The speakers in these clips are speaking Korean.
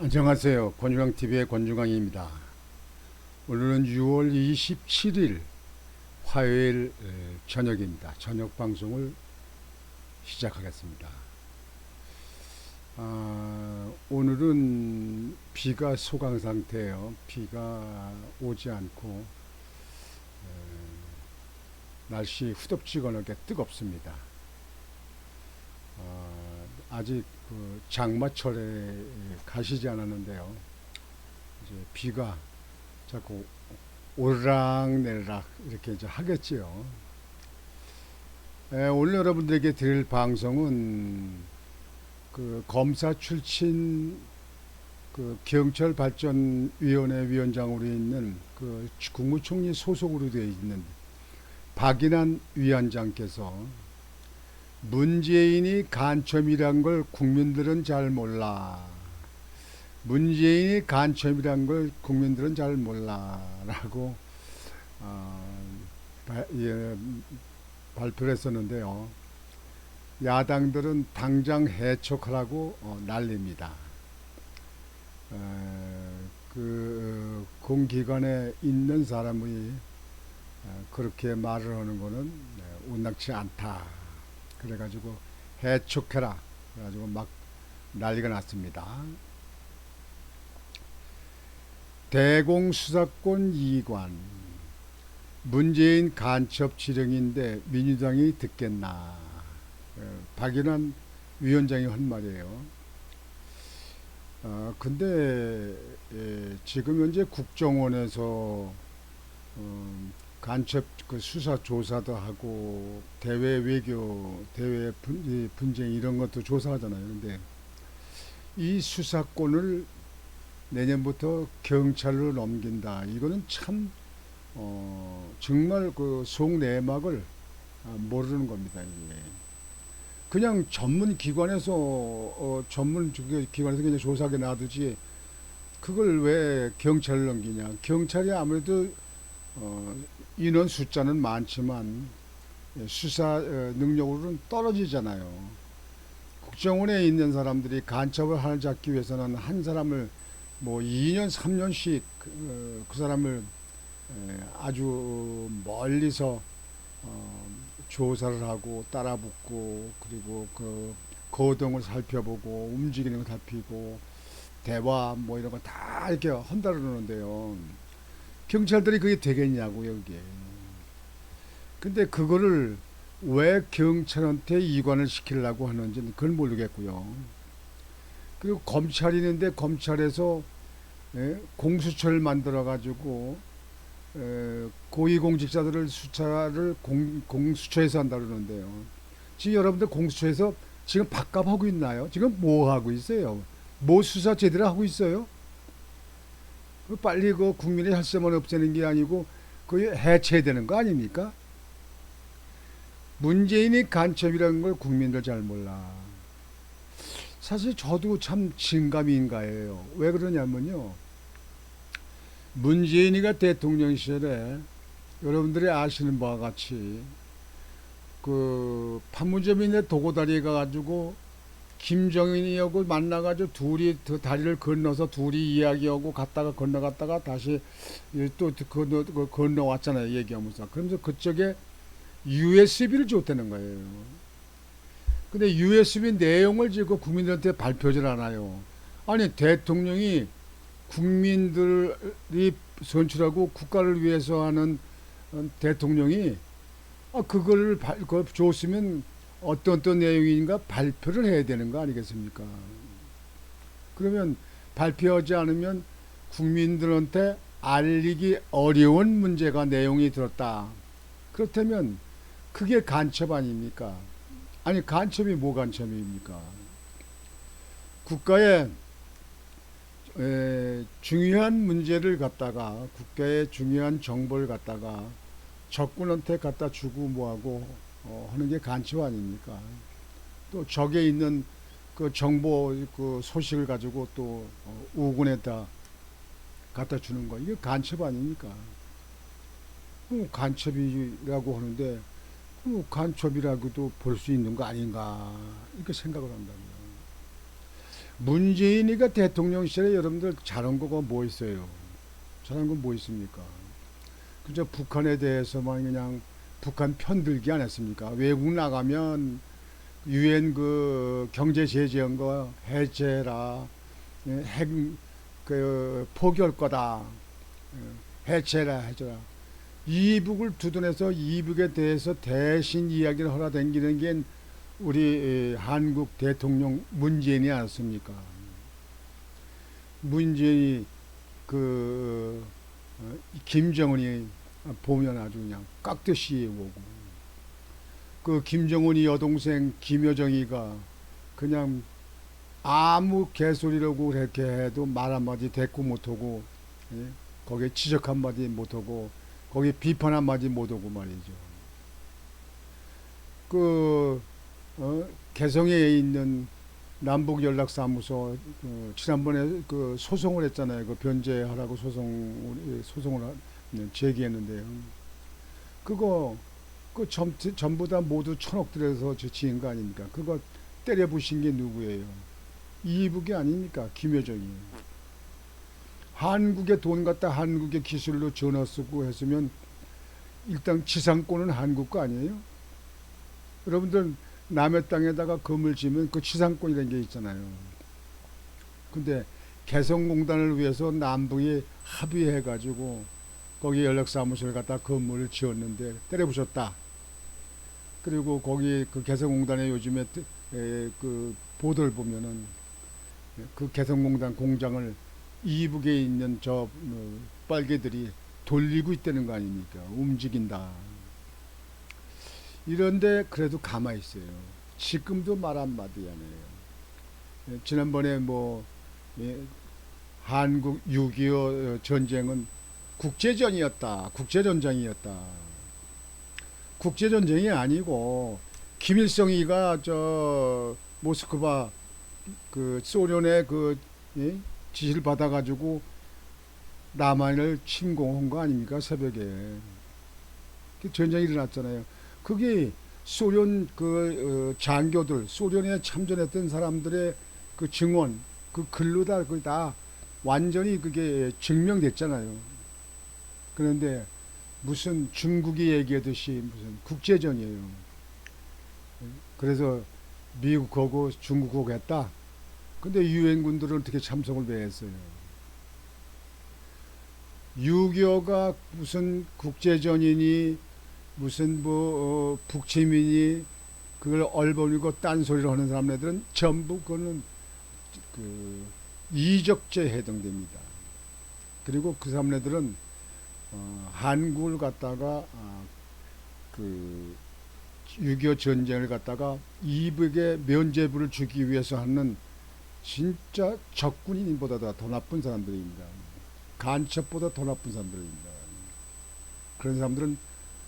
안녕하세요. 권중광TV의 권중광입니다. 오늘은 6월 27일 화요일 저녁입니다. 저녁 방송을 시작하겠습니다. 오늘은 비가 소강 상태예요. 비가 오지 않고 날씨 후덥지근하게 뜨겁습니다. 아직 그 장마철에 가시지 않았는데요. 이제 비가 자꾸 오르락내리락 이렇게 이제 하겠지요. 오늘 여러분들에게 드릴 방송은 그 검사 출신 그 경찰발전위원회 위원장으로 있는 그 국무총리 소속으로 되어 있는 박인환 위원장께서 문재인이 간첩이란 걸 국민들은 잘 몰라. 문재인이 간첩이란 걸 국민들은 잘 몰라. 라고 발표를 했었는데요. 야당들은 당장 해촉하라고 난립니다. 그 공기관에 있는 사람이 그렇게 말을 하는 거는 온당치 않다. 그래가지고 해촉해라. 그래가지고 막 난리가 났습니다. 대공수사권 이관 문재인 간첩 지령인데 민주당이 듣겠나. 박인환 위원장이 한 말이에요. 근데 지금 현재 국정원에서 간첩 그 수사 조사도 하고 대외 외교, 대외 분쟁 이런 것도 조사하잖아요. 그런데 이 수사권을 내년부터 경찰로 넘긴다. 이거는 참 정말 그 속내막을 모르는 겁니다. 이게 그냥 전문 기관에서 전문 기관에서 그냥 조사하게 놔두지 그걸 왜 경찰로 넘기냐. 경찰이 아무래도 인원 숫자는 많지만 수사 능력으로는 떨어지잖아요. 국정원에 있는 사람들이 간첩을 하나 잡기 위해서는 한 사람을 뭐 2년 3년씩 그 사람을 아주 멀리서 조사를 하고 따라붙고 그리고 그 거동을 살펴보고 움직이는 걸 살피고 대화 뭐 이런 거 다 이렇게 한다 그러는데요. 경찰들이 그게 되겠냐고 여기에. 근데 그거를 왜 경찰한테 이관을 시키려고 하는지는 그걸 모르겠고요. 그리고 검찰이 있는데 검찰에서 공수처를 만들어 가지고 고위공직자들을 수사를 공수처에서 한다 그러는데요. 지금 여러분들 공수처에서 지금 밥값 하고 있나요? 지금 뭐 하고 있어요? 뭐 수사 제대로 하고 있어요? 빨리 그 국민의 혈세만 없애는 게 아니고 그 해체해야 되는 거 아닙니까? 문재인이 간첩이라는 걸 국민들 잘 몰라. 사실 저도 참 진감인가예요. 왜 그러냐면요. 문재인이가 대통령 시절에 여러분들이 아시는 바와 같이 그 판문점인데 도고다리에 가가지고 김정은이하고 만나가지고 둘이 그 다리를 건너서 둘이 이야기하고 갔다가 건너갔다가 다시 또 건너왔잖아요. 얘기하면서. 그러면서 그쪽에 USB를 줬다는 거예요. 근데 USB 내용을 지금 국민들한테 발표질 않아요. 아니 대통령이 국민들이 선출하고 국가를 위해서 하는 대통령이 그걸 줬으면 어떤 내용인가 발표를 해야 되는 거 아니겠습니까? 그러면 발표하지 않으면 국민들한테 알리기 어려운 문제가 내용이 들었다. 그렇다면 그게 간첩 아닙니까? 아니 간첩이 뭐 간첩입니까? 국가의 중요한 문제를 갖다가 국가의 중요한 정보를 갖다가 적군한테 갖다 주고 뭐하고 하는 게 간첩 아닙니까? 또 적에 있는 그 정보 그 소식을 가지고 또 우군에다 갖다 주는 거 이게 간첩 아닙니까? 간첩이라고 하는데 간첩이라고도 볼 수 있는 거 아닌가 이렇게 생각을 한다고요. 문재인이가 대통령 시절에 여러분들 잘한 거가 뭐 있어요? 잘한 건 뭐 있습니까? 그저 북한에 대해서만 그냥 북한 편들기 안 했습니까? 외국 나가면 유엔 그 경제 제재한 거 해체라, 핵 그 포기할 거다, 해체라 해줘라. 이북을 두둔해서 이북에 대해서 대신 이야기를 하러 다니는 게 우리 한국 대통령 문재인이 않습니까? 문재인이 그 김정은이 보면 아주 그냥 깍듯이 오고, 그 김정은이 여동생 김여정이가 그냥 아무 개소리라고 그렇게 해도 말 한마디 대꾸 못하고, 예? 거기에 지적 한마디 못하고 거기에 비판 한마디 못하고 말이죠. 그 개성에 있는 남북연락사무소 지난번에 그 소송을 했잖아요. 그 변제하라고 소송을 제기했는데요. 그거 그 전부 다 모두 천억 들여서 지은 거 아닙니까? 그거 때려 부신 게 누구예요? 이북이 아닙니까? 김여정이. 한국에 돈 갖다 한국의 기술로 전화 쓰고 했으면 일단 지상권은 한국 거 아니에요? 여러분들 남의 땅에다가 건물 지으면 그 지상권이라는 게 있잖아요. 근데 개성공단을 위해서 남북이 합의해가지고 거기 연락사무소를 갖다 건물을 지었는데 때려부셨다. 그리고 거기 그 개성공단에 요즘에 그 보도를 보면은 그 개성공단 공장을 이북에 있는 저 빨개들이 돌리고 있다는 거 아닙니까? 움직인다. 이런데 그래도 가만히 있어요. 지금도 말 한마디 안 해요. 지난번에 뭐 한국 6.25 전쟁은 국제전이었다. 국제전쟁이었다. 국제전쟁이 아니고 김일성이가 저 모스크바 그 소련의 그 지시를 받아가지고 남한을 침공한 거 아닙니까? 새벽에 전쟁이 일어났잖아요. 그게 소련 그 장교들, 소련에 참전했던 사람들의 그 증언, 그 글로 다 완전히 그게 증명됐잖아요. 그런데 무슨 중국이 얘기하듯이 무슨 국제전이에요. 그래서 미국하고 중국하고 했다. 근데 유엔군들은 어떻게 참석을 왜 했어요? 6.25가 무슨 국제전이니 무슨 뭐 북침이니 그걸 얼버무리고 딴소리를 하는 사람들은 전부 그거는 그 이적죄에 해당됩니다. 그리고 그 사람들은 한국을 갖다가 그 6.25 전쟁을 갖다가 이북에 면죄부를 주기 위해서 하는 진짜 적군인보다 더 나쁜 사람들입니다. 간첩보다 더 나쁜 사람들입니다. 그런 사람들은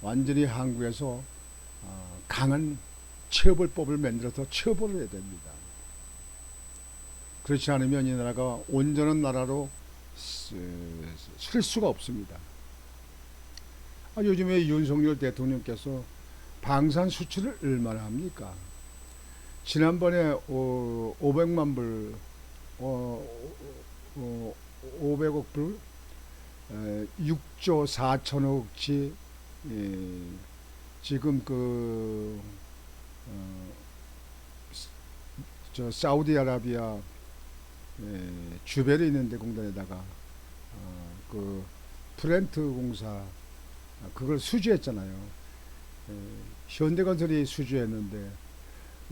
완전히 한국에서 강한 처벌법을 만들어서 처벌을 해야 됩니다. 그렇지 않으면 이 나라가 온전한 나라로 설 수가 없습니다. 요즘에 윤석열 대통령께서 방산 수출을 얼마나 합니까? 지난번에 500만 불, 500억 불, 6조 4천억치 지금 저 사우디아라비아 주벨에 있는데 공단에다가 그 프렌트 공사 그걸 수주했잖아요. 현대건설이 수주했는데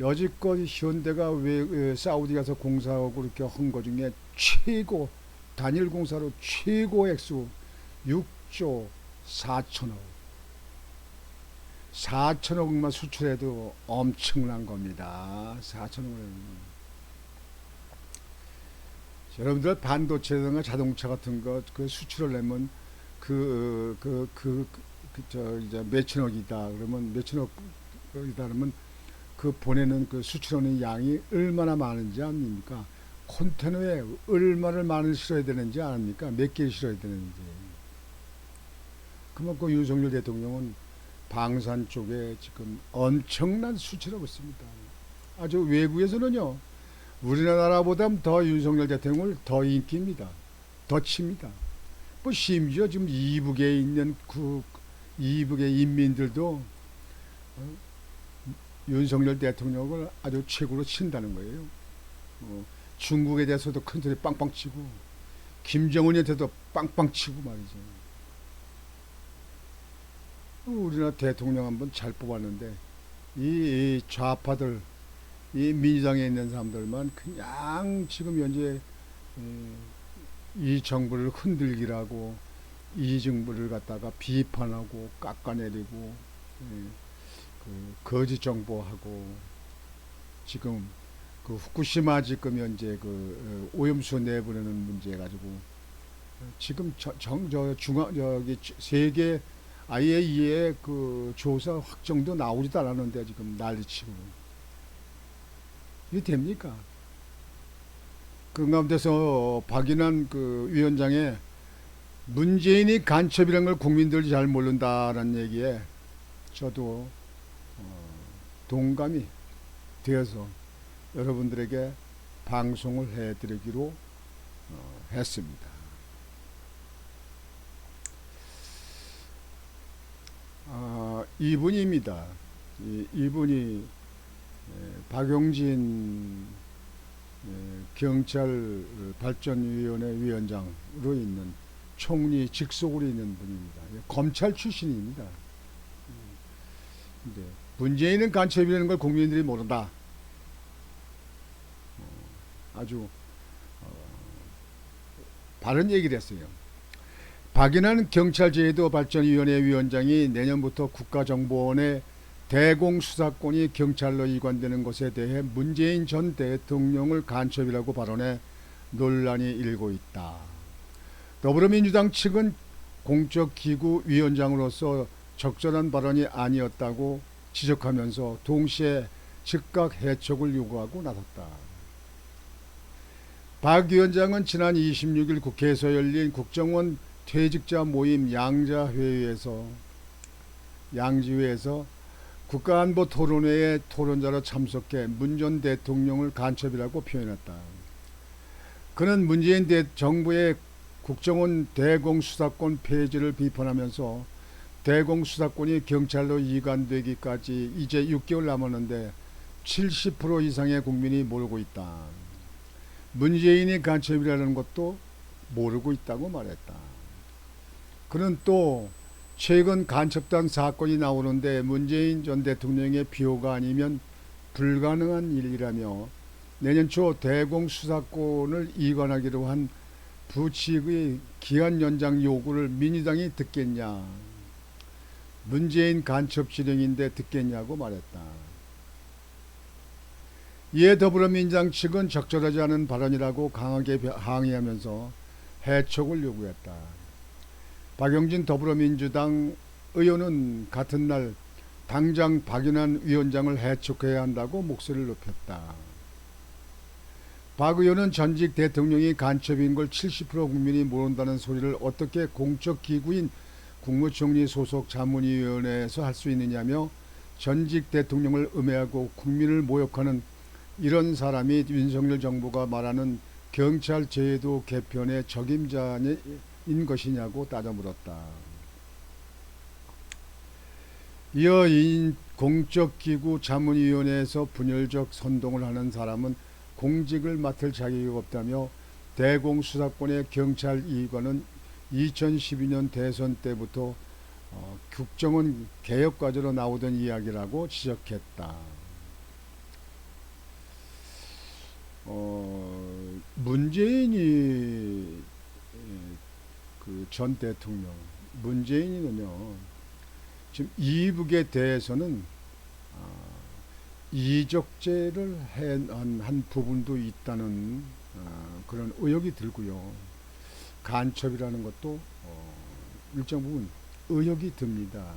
여지껏 현대가 왜 사우디 가서 공사하고 이렇게 한 거 중에 최고 단일 공사로 최고 액수 6조 4천억 4천억만 수출해도 엄청난 겁니다. 4천억은 여러분들 반도체나 자동차 같은 거 그 수출을 내면 이제 몇천억이다 그러면 몇천억이다 그러면 그 보내는 그 수출하는 양이 얼마나 많은지 아닙니까? 콘테너에 얼마를 많이 실어야 되는지 아닙니까? 몇 개를 실어야 되는지. 그만큼 윤석열 대통령은 방산 쪽에 지금 엄청난 수출하고 있습니다. 아주 외국에서는요 우리나라보다 더 윤석열 대통령을 더 인기입니다. 더 칩니다. 뭐 심지어 지금 이북에 있는 이북의 인민들도 윤석열 대통령을 아주 최고로 친다는 거예요. 중국에 대해서도 큰 소리 빵빵 치고 김정은한테도 빵빵 치고 말이죠. 우리나라 대통령 한번 잘 뽑았는데 이 좌파들, 이 민주당에 있는 사람들만 그냥 지금 현재 이 정부를 흔들기라고 이 정부를 갖다가 비판하고 깎아내리고 거짓 정보하고 지금 그 후쿠시마 지금 현재 오염수 내보내는 문제 가지고 지금 저기 세계 IAEA 그 조사 확정도 나오지도 않았는데 지금 난리치고 이게 됩니까? 그 가운데서 박인환 그 위원장의 문재인이 간첩이라는 걸 국민들이 잘 모른다라는 얘기에 저도 동감이 되어서 여러분들에게 방송을 해드리기로 했습니다. 이분입니다. 이분이 박용진 경찰 발전위원회 위원장으로 있는 총리 직속으로 있는 분입니다. 검찰 출신입니다. 이제 문재인은 간첩이라는 걸 국민들이 모른다. 아주 바른 얘기를 했어요. 박인환 경찰제도발전위원회 위원장이 내년부터 국가정보원의 대공수사권이 경찰로 이관되는 것에 대해 문재인 전 대통령을 간첩이라고 발언해 논란이 일고 있다. 더불어민주당 측은 공적기구 위원장으로서 적절한 발언이 아니었다고 지적하면서 동시에 즉각 해촉을 요구하고 나섰다. 박 위원장은 지난 26일 국회에서 열린 국정원 퇴직자 모임 양지회에서 국가안보 토론회에 토론자로 참석해 문 전 대통령을 간첩이라고 표현했다. 그는 문재인 정부의 국정원 대공수사권 폐지를 비판하면서 대공수사권이 경찰로 이관되기까지 이제 6개월 남았는데 70% 이상의 국민이 모르고 있다. 문재인이 간첩이라는 것도 모르고 있다고 말했다. 그는 또 최근 간첩단 사건이 나오는데 문재인 전 대통령의 비호가 아니면 불가능한 일이라며 내년 초 대공수사권을 이관하기로 한 부칙의 기한 연장 요구를 민주당이 듣겠냐, 문재인 간첩 진영인데 듣겠냐고 말했다. 이에 더불어민주당 측은 적절하지 않은 발언이라고 강하게 항의하면서 해촉을 요구했다. 박용진 더불어민주당 의원은 같은 날 당장 박인환 위원장을 해촉해야 한다고 목소리를 높였다. 박 의원은 전직 대통령이 간첩인 걸 70% 국민이 모른다는 소리를 어떻게 공적기구인 국무총리 소속 자문위원회에서 할 수 있느냐며 전직 대통령을 음해하고 국민을 모욕하는 이런 사람이 윤석열 정부가 말하는 경찰 제도 개편의 적임자인 것이냐고 따져 물었다. 이어 공적기구 자문위원회에서 분열적 선동을 하는 사람은 공직을 맡을 자격이 없다며 대공수사권의 경찰 이관은 2012년 대선 때부터 국정원 개혁 과제로 나오던 이야기라고 지적했다. 문재인이 그 전 대통령 문재인이는요 지금 이북에 대해서는 이적죄를 한 부분도 있다는 그런 의혹이 들고요. 간첩이라는 것도 일정 부분 의혹이 듭니다.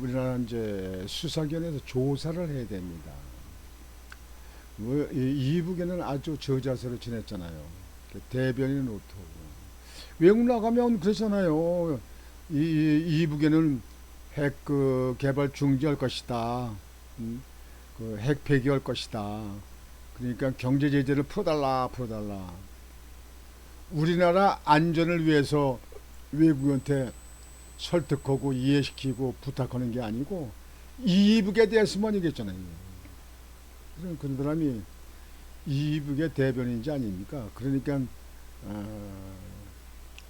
우리나라 이제 수사기관에서 조사를 해야 됩니다. 이북에는 아주 저자세로 지냈잖아요. 대변인 노트하고 외국 나가면 그러잖아요. 이북에는 핵 개발 중지할 것이다. 그 핵 폐기할 것이다. 그러니까 경제 제재를 풀어달라. 우리나라 안전을 위해서 외국한테 설득하고 이해시키고 부탁하는 게 아니고 이북에 대해서만 얘기했잖아요. 그런 사람이 이북의 대변인지 아닙니까? 그러니까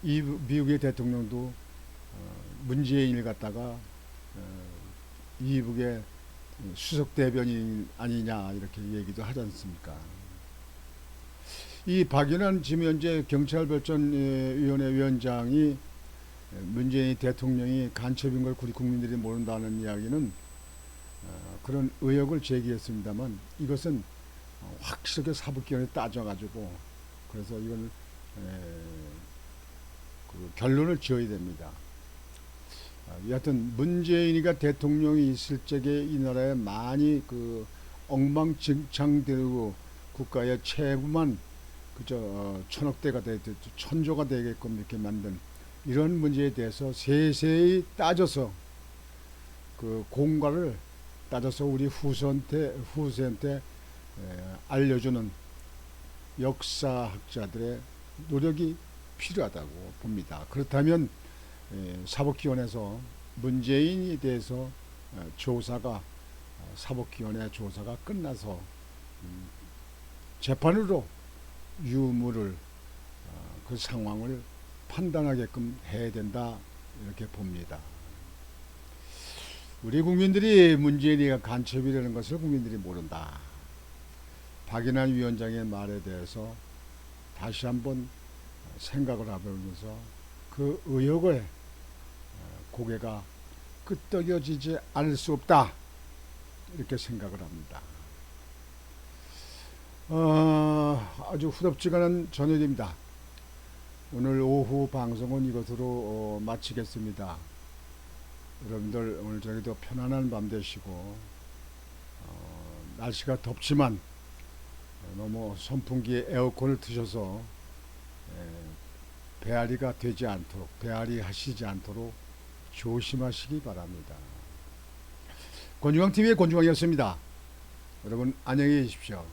미국의 대통령도 문재인을 갖다가 이북의 수석 대변인 아니냐 이렇게 얘기도 하지 않습니까? 이 박연한 지금 현재 경찰발전위원회 위원장이 문재인 대통령이 간첩인 걸 우리 국민들이 모른다는 이야기는 그런 의혹을 제기했습니다만 이것은 확실하게 사법기관에 따져가지고 그래서 이걸 그 결론을 지어야 됩니다. 여하튼 문재인이가 대통령이 있을 적에 이 나라에 많이 그 엉망진창되고 국가의 채무만 그저 천억대가 천조가 되게끔 이렇게 만든 이런 문제에 대해서 세세히 따져서 그 공과를 따져서 우리 후세한테 알려주는 역사학자들의 노력이 필요하다고 봅니다. 그렇다면 사법기관에서 문재인에 대해서 사법기관의 조사가 끝나서 재판으로 유무를 그 상황을 판단하게끔 해야 된다 이렇게 봅니다. 우리 국민들이 문재인이가 간첩이라는 것을 국민들이 모른다. 박인환 위원장의 말에 대해서 다시 한번 생각을 해보면서 그 의혹의 고개가 끄덕여지지 않을 수 없다 이렇게 생각을 합니다. 아주 후덥지근한 저녁입니다. 오늘 오후 방송은 이것으로 마치겠습니다. 여러분들 오늘 저녁도 편안한 밤 되시고 날씨가 덥지만 너무 선풍기에 에어컨을 트셔서 배앓이가 되지 않도록 배앓이 하시지 않도록 조심하시기 바랍니다. 권중광TV의 권중광이었습니다. 여러분 안녕히 계십시오.